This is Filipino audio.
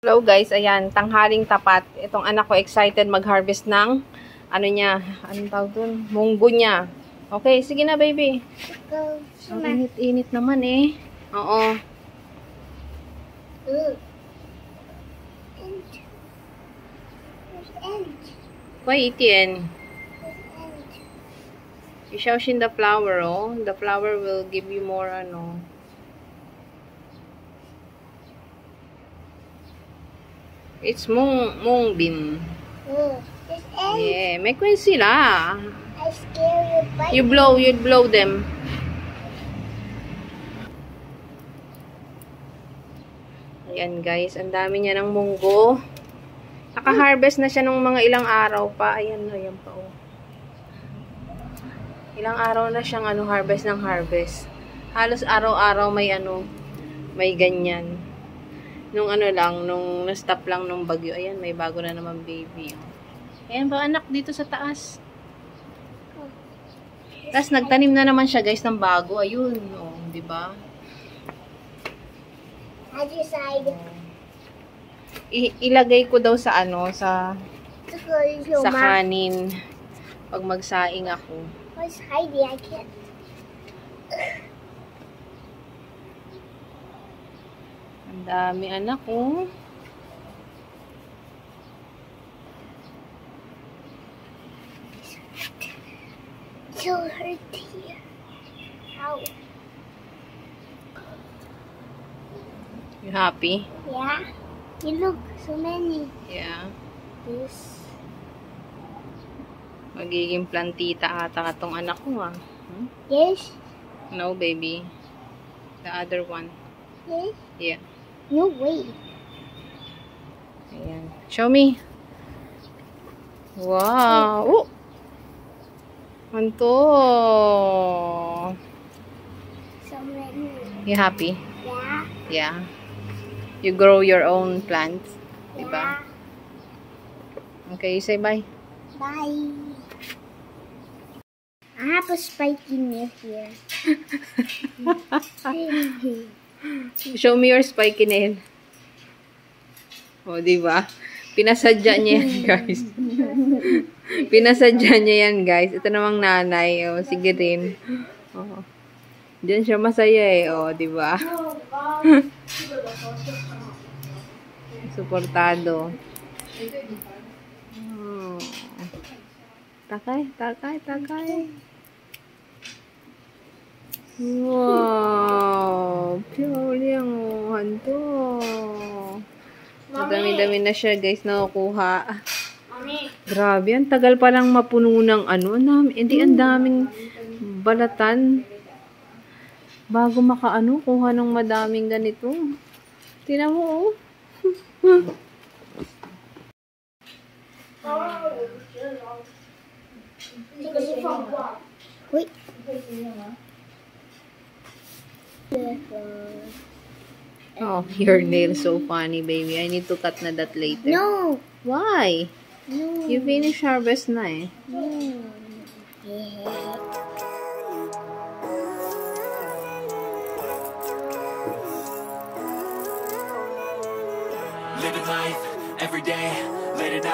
Hello guys, ayan, tanghaling tapat. Itong anak ko excited mag-harvest ng, ano niya, anong tawag dun? Munggo niya. Okay, sige na baby. Ang init-init naman eh. Oo. Why Etienne? You Shaoxin the flower, oh. The flower will give you more, ano. It's mung bean. Yeah, may queen sila. I scare you. You blow them. Ayan guys, ang dami niya ng munggo. Naka-harvest na siya nung mga ilang araw pa. Ayan, ayan pa oh. Ilang araw na siyang harvest ng harvest. Halos araw-araw may may ganyan. Nung nung na-stop lang nung bagyo. Ayan, may bago na naman baby. Ayan ba anak dito sa taas. Tapos nagtanim na naman siya guys ng bago. Ayun, oh, di ba? Ilagay ko daw sa sa kanin pag magsaing ako. Where's Heidi? I can't. Ang dami anak oh. So hurt here. Ow. You happy? Yeah. You look, so many. Yeah. This. Magiging plantita ata katong anak ko ah. Hmm? Yes. No baby. The other one. Yes. Yeah. No way. Ayan. Show me. Wow. Oh. Anto. So many. You happy? Yeah. Yeah. You grow your own plants. Diba? Yeah. Okay, say bye. Bye. I have a spiky nail here. Show me your spiky nail. Oh, diba? Pinasadya niya yan, guys. Pinasadya niya yan, guys. Ito namang nanay. Oh, sige rin. Oh. Diyan siya masaya eh. Oh, diba? Suportado. Oh. Takay, takay, takay. Wow! Pure yang hanto. Madami-dami na siya, guys, nakukuha. Grabe, ang tagal palang mapuno ng hindi ang daming balatan. Bago kuha ng madaming ganito. Tingnan mo, oh. Wait. Oh, your nail so funny, baby. I need to cut na that later. No. Why? No. You finish harvest na eh. No. Yeah. Living life every day, late at night.